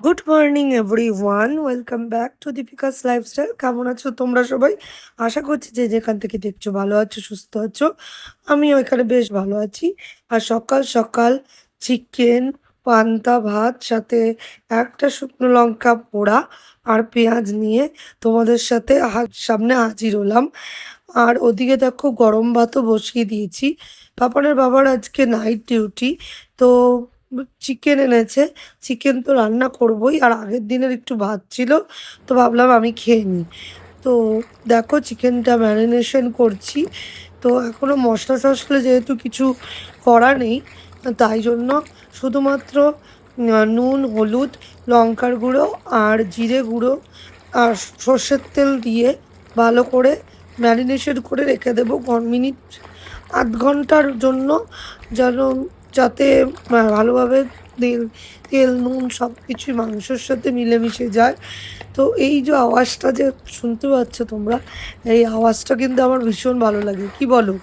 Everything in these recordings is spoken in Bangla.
Good morning everyone, welcome back to Deepika's lifestyle. কেমন আছো তোমরা সবাই? আশা করছি যে যেখান থেকে দেখছো ভালো আছো, সুস্থ আছো। আমিও এখানে বেশ ভালো আছি। আর সকাল সকাল চিকেন, পান্তা ভাত, সাথে একটা শুকনো লঙ্কা পোড়া আর পেঁয়াজ নিয়ে তোমাদের সাথে সামনে হাজির হলাম। আর ওদিকে দেখো গরম ভাতও বসিয়ে দিয়েছি। পাপনের বাবার আজকে নাইট ডিউটি, তো চিকেন এনেছে। চিকেন তো রান্না করবোই, আর আগের দিনের একটু ভাত ছিল, তো ভাবলাম আমি খেয়ে নিই। তো দেখো চিকেনটা ম্যারিনেশন করছি। তো এখনো মশলা টশলা যেহেতু কিছু করা নেই, তাই জন্য শুধুমাত্র নুন, হলুদ, লঙ্কার গুঁড়ো আর জিরে গুঁড়ো আর সর্ষের তেল দিয়ে ভালো করে ম্যারিনেশন করে রেখে দেবো 1 মিনিট, আধ ঘন্টার জন্য, যেন যাতে ভালোভাবে তেল তেল নুন সব কিছুই মাংসের সাথে মিলেমিশে যায়। তো এই যে আওয়াজটা যে শুনতে পাচ্ছ তোমরা, এই আওয়াজটা কিন্তু আমার ভীষণ ভালো লাগে। কি বলো?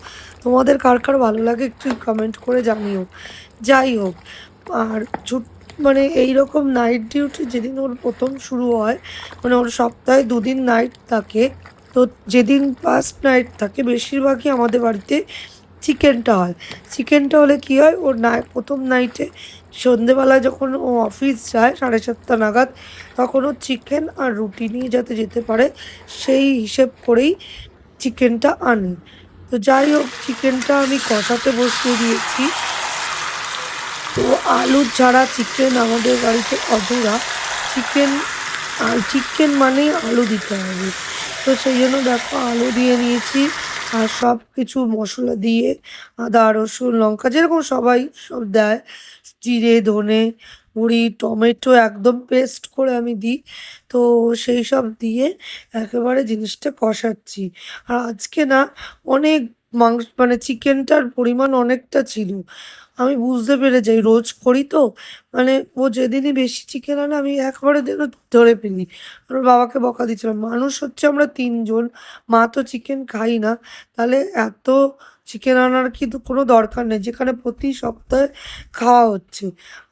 তোমাদের কার কার ভালো লাগে একটু কমেন্ট করে জানিও। যাই হোক, আর ছুট মানে এইরকম নাইট ডিউটি যেদিন ওর প্রথম শুরু হয়, মানে ওর সপ্তাহে 2 দিন নাইট থাকে। তো যেদিন ফার্স্ট নাইট থাকে বেশিরভাগই আমাদের বাড়িতে চিকেনটা হয়। চিকেনটা হলে কি হয়, ওর প্রথম নাইটে সন্ধেবেলায় যখন ও অফিস যায় 7:30 নাগাদ, তখন ও চিকেন আর রুটি নিয়ে যাতে যেতে পারে সেই হিসেব করেই চিকেনটা আনি। তো যাই হোক, চিকেনটা আমি কষাতে বসিয়ে দিয়েছি। তো আলু ছাড়া চিকেন আমাদের বাড়িতে অধুরা। চিকেন আর চিকেন মানেই আলু দিতে হবে। তো সেই জন্য দেখো আলু দিয়ে নিয়েছি, আর সব কিছু মশলা দিয়ে আদা রসুন লঙ্কা যেরকম সবাই সব দেয়, জিরে ধনে গুঁড়ি টমেটো একদম পেস্ট করে আমি দিই। তো সেই সব দিয়ে একেবারে জিনিসটা কষাচ্ছি। আর আজকে না অনেক মাংস মানে চিকেনটার পরিমাণ অনেকটা ছিল। আমি বুঝতে পেরে যাই, রোজ করি তো, মানে ও যেদিনই বেশি চিকেন আনে আমি একবারে যেন ধরে ফেলি। আর ওর বাবাকে বকা দিচ্ছিলাম, মানুষ হচ্ছে আমরা 3 জন, মা তো চিকেন খাই না, তাহলে এত চিকেন আনার কি তো কোনো দরকার নেই, যেখানে প্রতি সপ্তাহে খাওয়া হচ্ছে।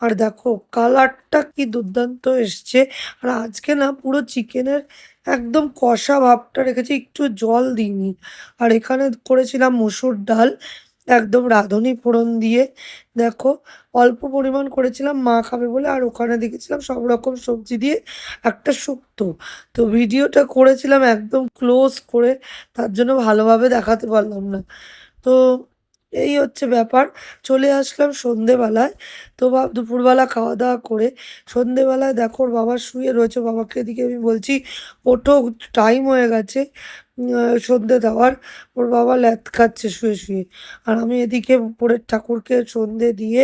আর দেখো কালারটা কি দুর্দান্ত এসছে। আর আজকে না পুরো চিকেনের একদম কষা ভাবটা রেখেছি, একটু জল দিইনি। আর এখানে করেছিলাম মসুর ডাল, একদম রাঁধুনি ফোড়ন দিয়ে। দেখো অল্প পরিমাণ করেছিলাম মা খাবে বলে, আর ওখানে দেখেছিলাম সব রকম সবজি দিয়ে একটা শুক্তো। তো ভিডিওটা করেছিলাম একদম ক্লোজ করে, তার জন্য ভালোভাবে দেখাতে পারলাম না। তো এই হচ্ছে ব্যাপার। চলে আসলাম সন্ধেবেলায়। তো দুপুরবেলা খাওয়া দাওয়া করে সন্ধেবেলায় দেখো ওর বাবা শুয়ে রয়েছে। বাবাকে এদিকে আমি বলছি, ওঠো, টাইম হয়ে গেছে সন্ধে দেওয়ার। ওর বাবা ল্যাদ খাচ্ছে শুয়ে শুয়ে। আর আমি এদিকে উপরের ঠাকুরকে সন্ধে দিয়ে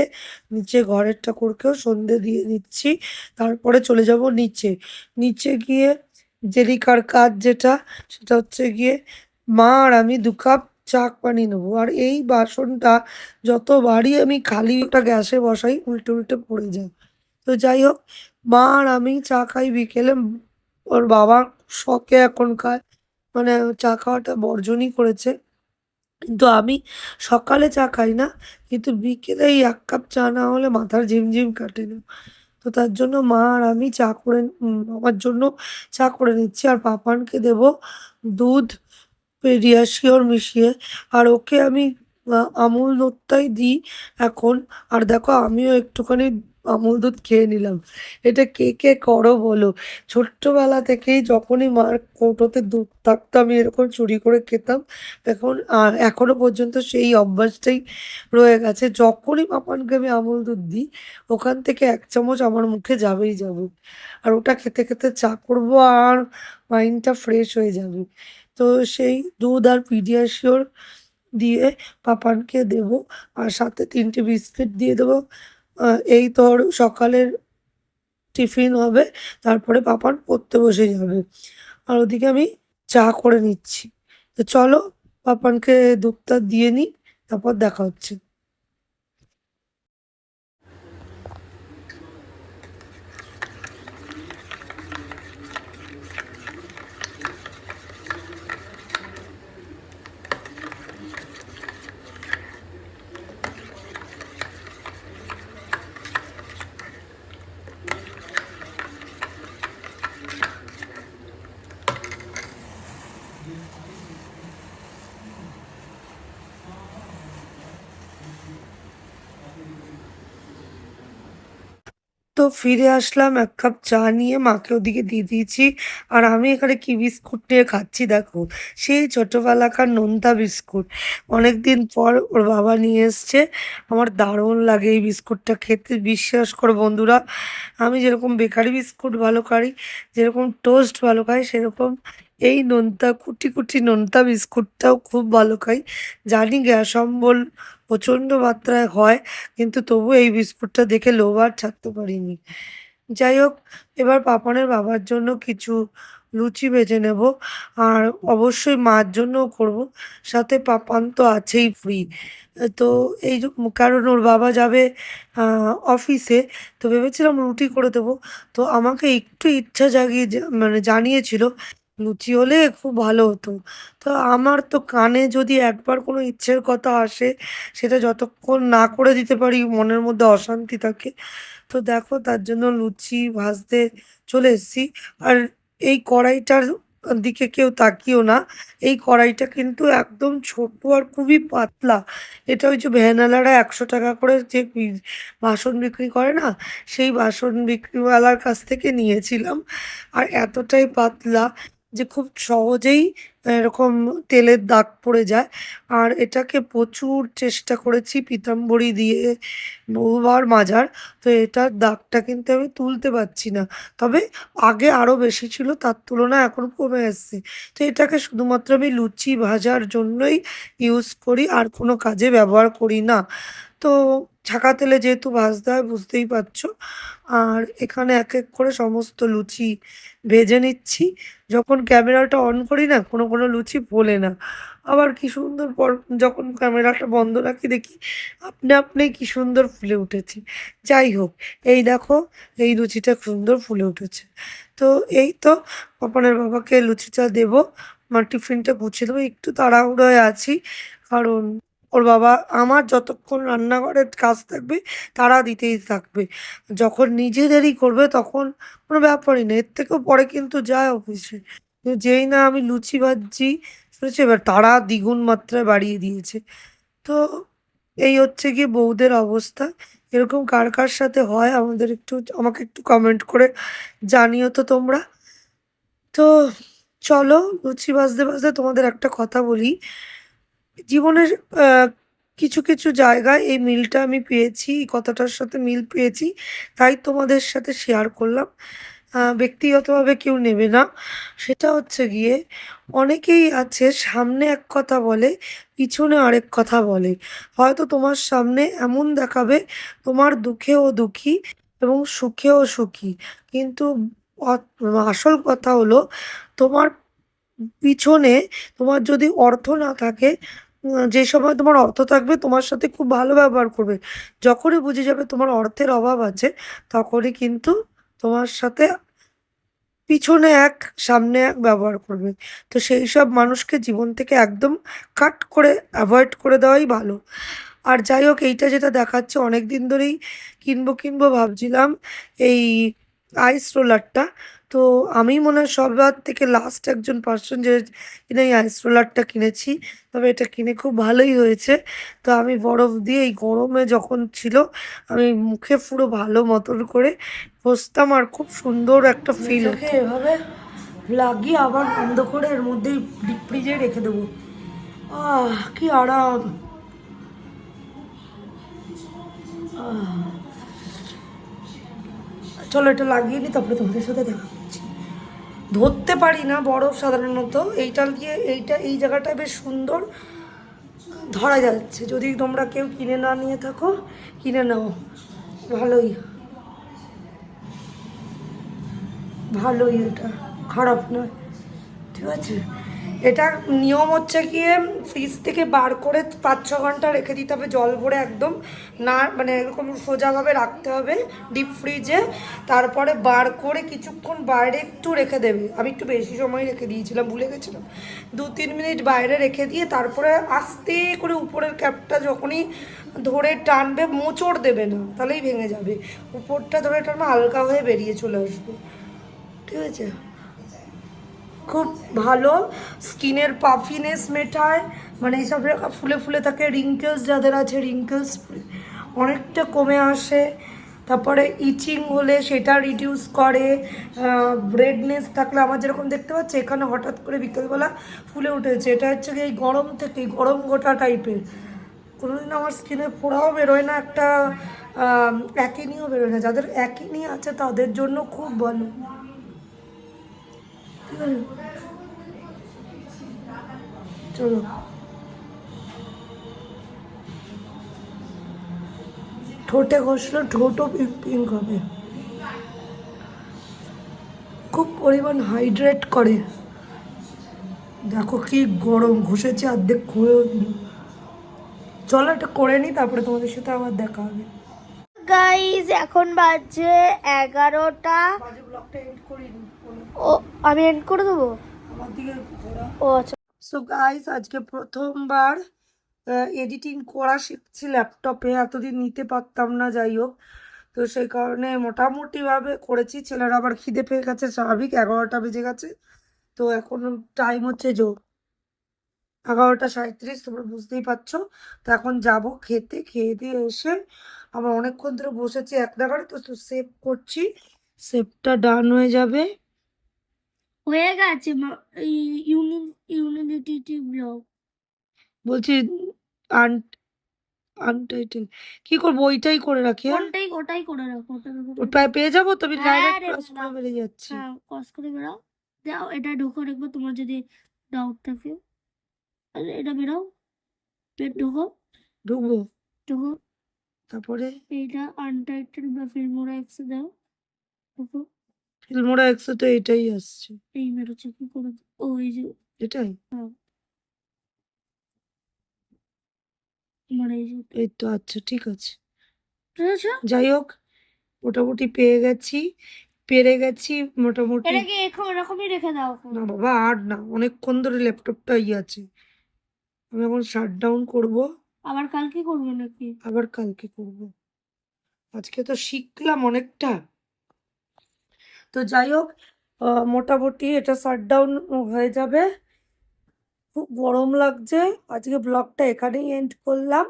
নিচে ঘরের ঠাকুরকেও সন্ধে দিয়ে নিচ্ছি। তারপরে চলে যাব নিচে। নিচে গিয়ে জেরিকার কাজ যেটা, সেটা হচ্ছে গিয়ে মা আর আমি 2 কাপ চা বানিয়ে নেবো। আর এই বাসনটা যতবারই আমি খালি ওটা গ্যাসে বসাই উল্টে উল্টে পড়ে যায়। তো যাই হোক, মা আর আমি চা খাই বিকেলে। ওর বাবা শখে এখন খায়, মানে চা খাওয়াটা বর্জনই করেছে। কিন্তু আমি সকালে চা খাই না, কিন্তু বিকেলে এই 1 কাপ চা না হলে মাথার ঝিমঝিম কাটে না। তো তার জন্য মা আর আমি চা করে আমার জন্য চা করে নিচ্ছি। আর পাপানকে দেবো দুধ পেডিয়াশিওর মিশিয়ে। আর ওকে আমি আমুল দুধটাই দিই এখন। আর দেখো আমিও একটুখানি আমুল দুধ খেয়ে নিলাম। এটা কে কে করো বলো? ছোট্টবেলা থেকেই যখনই মার কৌটোতে দুধ থাকতো আমি এরকম চুরি করে খেতাম। এখন এখনো পর্যন্ত সেই অভ্যাসটাই রয়ে গেছে। যখনই পাপানকে আমি আমুল দুধ দিই, ওখান থেকে 1 চামচ আমার মুখে যাবেই যাবে। আর ওটা খেতে খেতে চা করবো, আর মাইন্ডটা ফ্রেশ হয়ে যাবে। তো সেই দুধ আর পিডিয়াশিওর দিয়ে পাপানকে দেবো, আর সাথে 3টে বিস্কিট দিয়ে দেবো। এই তোর সকালের টিফিন হবে, তারপরে পাপান পড়তে বসে যাবে। আর ওদিকে আমি চা করে নিচ্ছি। তো চলো পাপানকে দুধটা দিয়ে নিই, তারপর দেখা হচ্ছে। তো ফিরে আসলাম এক কাপ চা নিয়ে, মাকে ওদিকে দিয়ে দিয়েছি। আর আমি এখানে কি বিস্কুট নিয়ে খাচ্ছি দেখো, সেই ছোটবেলাকার নোনতা বিস্কুট। অনেকদিন পর ওর বাবা নিয়ে এসছে। আমার দারুণ লাগে এই বিস্কুটটা খেতে, বিশ্বাস করো বন্ধুরা। আমি যেরকম বেকারি বিস্কুট ভালো খাই, যেরকম টোস্ট ভালো খাই, সেরকম এই নোনতা কুটি কুটি নোনতা বিস্কুটটাও খুব ভালো খাই। জানি গ্যাস অম্বল প্রচণ্ড মাত্রায় হয়, কিন্তু তবু এই বিস্কুটটা দেখে লোভ আর ছাড়তে পারিনি। যাই হোক, এবার পাপনের বাবার জন্য কিছু লুচি ভেজে নেব। আর অবশ্যই মার জন্যও করব। সাথে পাপান তো আছেই ফ্রি। তো এই যে কারণ ওর বাবা যাবে অফিসে, তো ভেবেছিলাম রুটি করে দেবো। তো আমাকে একটু ইচ্ছা জাগিয়ে মানে জানিয়েছিল লুচি হলে খুব ভালো হতো। তো আমার তো কানে যদি একবার কোনো ইচ্ছের কথা আসে, সেটা যতক্ষণ না করে দিতে পারি মনের মধ্যে অশান্তি থাকে। তো দেখো তার জন্য লুচি ভাজতে চলে এসেছি। আর এই কড়াইটার দিকে কেউ তাকিও না। এই কড়াইটা কিন্তু একদম ছোট আর খুবই পাতলা। এটা ওই যে ভ্যানওয়ালারা ১০০ টাকা করে যে বাসন বিক্রি করে না, সেই বাসন বিক্রিওয়ালার কাছ থেকে নিয়েছিলাম। আর এতটাই পাতলা যে খুব সহজেই এরকম তেলের দাগ পড়ে যায়। আর এটাকে প্রচুর চেষ্টা করেছি পিতাম্বরী দিয়ে বহুবার মাজার। তো এটার দাগটা কিন্তু আমি তুলতে পারছি না। তবে আগে আরো বেশি ছিল, তার তুলনায় এখন কমে এসছে। তো এটাকে শুধুমাত্র আমি লুচি ভাজার জন্যই ইউজ করি, আর কোনো কাজে ব্যবহার করি না। তো ছাঁকা তেলে যেহেতু ভাজতে হয় বুঝতেই পারছো। আর এখানে এক এক করে সমস্ত লুচি ভেজে নিচ্ছি। যখন ক্যামেরাটা অন করি না, কোনো কোনো লুচি ফোলে না। আবার কি সুন্দর পর যখন ক্যামেরাটা বন্ধ রাখি দেখি আপনা আপনি কি সুন্দর ফুলে উঠেছে। যাই হোক, এই দেখো এই লুচিটা সুন্দর ফুলে উঠেছে। তো এই তো পাপনের বাবাকে লুচিটা দেবো, আমার টিফিনটা গুছিয়ে দেবো। একটু তাড়াহুড়োয় আছি, কারণ ওর বাবা আমার যতক্ষণ রান্নাঘরের কাজ থাকবে তাড়া দিতেই থাকবে। যখন নিজে দেরি করবে তখন কোনো ব্যাপারই না, এর থেকেও পরে কিন্তু যায় অফিসে। কিন্তু যেই না আমি লুচি ভাজছি শুনেছি, এবার তাড়া দ্বিগুণ মাত্রায় বাড়িয়ে দিয়েছে। তো এই হচ্ছে গিয়ে বউদের অবস্থা। এরকম কার কার সাথে হয় আমাকে একটু কমেন্ট করে জানিও তো তোমরা। তো চলো, লুচি ভাজতে ভাজতে তোমাদের একটা কথা বলি। জীবনের কিছু কিছু জায়গায় এই মিলটা আমি পেয়েছি, এই কথাটার সাথে মিল পেয়েছি, তাই তোমাদের সাথে শেয়ার করলাম। ব্যক্তিগতভাবে কেউ নেবে না। সেটা হচ্ছে গিয়ে, অনেকেই আছে সামনে এক কথা বলে, পিছনে আরেক কথা বলে। হয়তো তোমার সামনে এমন দেখাবে তোমার দুঃখেও দুঃখী এবং সুখেও সুখী, কিন্তু আসল কথা হলো তোমার পিছনে, তোমার যদি অর্থ না থাকে, যে সময় তোমার অর্থ থাকবে তোমার সাথে খুব ভালো ব্যবহার করবে। যখনই বুঝে যাবে তোমার অর্থের অভাব আছে, তখনই কিন্তু তোমার সাথে পিছনে এক সামনে এক ব্যবহার করবে। তো সেই সব মানুষকে জীবন থেকে একদম কাট করে অ্যাভয়েড করে দেওয়াই ভালো। আর যাই হোক, এইটা যেটা দেখাচ্ছে অনেক দিন ধরেই কিনবো কিনবো ভাবছিলাম, এই আইস রোলারটা। তো আমি মনে হয় সবার থেকে লাস্ট একজন পার্সন যে কিনা এই আইস রোলারটা কিনেছি। তবে এটা কিনে খুব ভালোই হয়েছে। তো আমি বরফ দিয়ে এই গরমে যখন ছিল, আমি মুখে পুরো ভালো মতন করে ঘষতাম, আর খুব সুন্দর একটা ফিল হতো। এভাবে লাগিয়ে আবার বন্ধ করে এর মধ্যেই ডিপ ফ্রিজে রেখে দেবো। কি আরাম। চলো এটা লাগিয়ে নিই, তারপরে তোমাদের সাথে দেখা করছি। ধরতে পারি না বরফ সাধারণত, এই জায়গাটা বেশ সুন্দর ধরা যাচ্ছে। যদি তোমরা কেউ কিনে না নিয়ে থাকো, কিনে নাও, ভালোই ভালোই, এটা খারাপ নয়, ঠিক আছে। এটার নিয়ম হচ্ছে গিয়ে ফ্রিজ থেকে বার করে ৫-৬ ঘন্টা রেখে দিতে হবে জল ভরে, একদম না মানে এরকম সোজাভাবে রাখতে হবে ডিপ ফ্রিজে। তারপরে বার করে কিছুক্ষণ বাইরে একটু রেখে দেবে। আমি একটু বেশি সময় রেখে দিয়েছিলাম, ভুলে গেছিলাম। ২-৩ মিনিট বাইরে রেখে দিয়ে তারপরে আস্তে করে উপরের ক্যাপটা যখনই ধরে টানবে, মোচড় দেবে না, তাহলেই ভেঙে যাবে। উপরটা ধরে টানবে, হালকা হয়ে বেরিয়ে চলে আসবে, ঠিক আছে। খুব ভালো, স্কিনের পাফিনেস মেটায়, মানে এইসব ফুলে ফুলে থাকে, রিঙ্কেলস যাদের আছে রিঙ্কেলস অনেকটা কমে আসে। তারপরে ইচিং হলে সেটা রিডিউস করে। রেডনেস থাকলে আমার যেরকম দেখতে পাচ্ছি এখানে হঠাৎ করে বিকেলবেলা ফুলে উঠেছে, এটা হচ্ছে কি এই গরম থেকে, গরম গোটা টাইপের। কোনোদিন আমার স্কিনে ফোড়াও বেরোয় না, একটা অ্যাকিনিও বেরোয় না। যাদের অ্যাকিনি আছে তাদের জন্য খুব ভালো। ঠিক আছে, চলো। ঠোঁটে ঘষলে ঠোঁটও পিঙ্ক পিঙ্ক হবে। খুব পরিমাণ হাইড্রেট করে। দেখো কি গরম, ঘষেছে অর্ধেক খুঁয়েও দিল। চলো এটা করে নিই, তারপরে তোমাদের সাথে আবার দেখা হবে। গাইজ এখন বাজে 11টা। বাজে ব্লগটা এন্ড করিনি, ও আমি এন্ড করে দেবো। আমার দিকে ঘোরা। ও আচ্ছা। সো গাইস, আজকে প্রথমবার এডিটিং করা শিখছি ল্যাপটপে, এতদিন নিতে পারতাম না, যাই হোক। তো সেই কারণে মোটামুটিভাবে করেছি। ছেলের আবার খিদে পেয়ে গেছে, স্বাভাবিক, 11টা বেজে গেছে। তো এখন টাইম হচ্ছে 11:37, তোমরা বুঝতেই পারছো। তো এখন যাব খেতে, খেয়ে দিয়ে এসে আবার অনেকক্ষণ ধরে বসেছি এক জায়গায়, তো সেভ করছি। সেভটা ডান হয়ে যাবে। হয়ে গেছে ইউনিটি ব্লগ। বলছি আনটাইটেল কি করবো, ওইটাই করে রাখি। হ্যাঁ, ওটাই করে রাখো, পেয়ে যাবো তো, আমি হ্যাঁ ডাইরেক্ট রে ক্রস বাবা। করে বেরিয়ে যাচ্ছি। হ্যাঁ কস করে বেরাও। দাও এটা ঢোকো, দেখবো তোমার যদি ডাউট থাকে। এটা বেরাও, ঢোকো ঢুকবো, ঢোকো। তারপরে এইটা আনটাইটেল বা ফিল্মোরা এক্সে দাও, ঢোকো। ফিল্মোরা এক্সে তো এটাই আসছে। এই বেরোচ্ছে কি করে? ও এই যে, এটাই, হ্যাঁ মানে এই যে এই তো, আচ্ছা ঠিক আছে। বুঝেছো? যাই হোক, মোটামুটি পেয়ে গেছি, পেরে গেছি মোটামুটি। এটাকে এখন এরকমই রেখে দাও এখন। না বাবা, আর না, অনেকক্ষণ ধরে ল্যাপটপটা আছে। আমি এখন শাট ডাউন করবো, আবার কালকে করবে নাকি? আবার কালকে করব। আজকে তো শিখলাম অনেকটা। তো যাই হোক, মোটামুটি এটা শাট ডাউন হয়ে যাবে। খুব গরম লাগছে। আজকে ব্লগটা এখানেই এন্ড করলাম।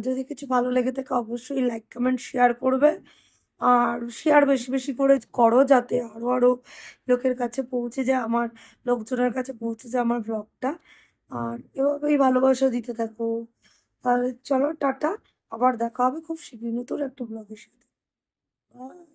যদি কিছু ভালো লেগে থাকে অবশ্যই লাইক কমেন্ট শেয়ার করবে। আর শেয়ার বেশি বেশি করে করো, যাতে আরো আরো লোকের কাছে পৌঁছে যায়, আমার লোকজনের কাছে পৌঁছে যায় আমার ব্লগটা। আর এভাবেই ভালোবাসা দিতে থাকো। তাহলে চলো টাটা, আবার দেখা হবে খুব শীঘ্রই নতুন একটা ব্লগের সাথে। Bye.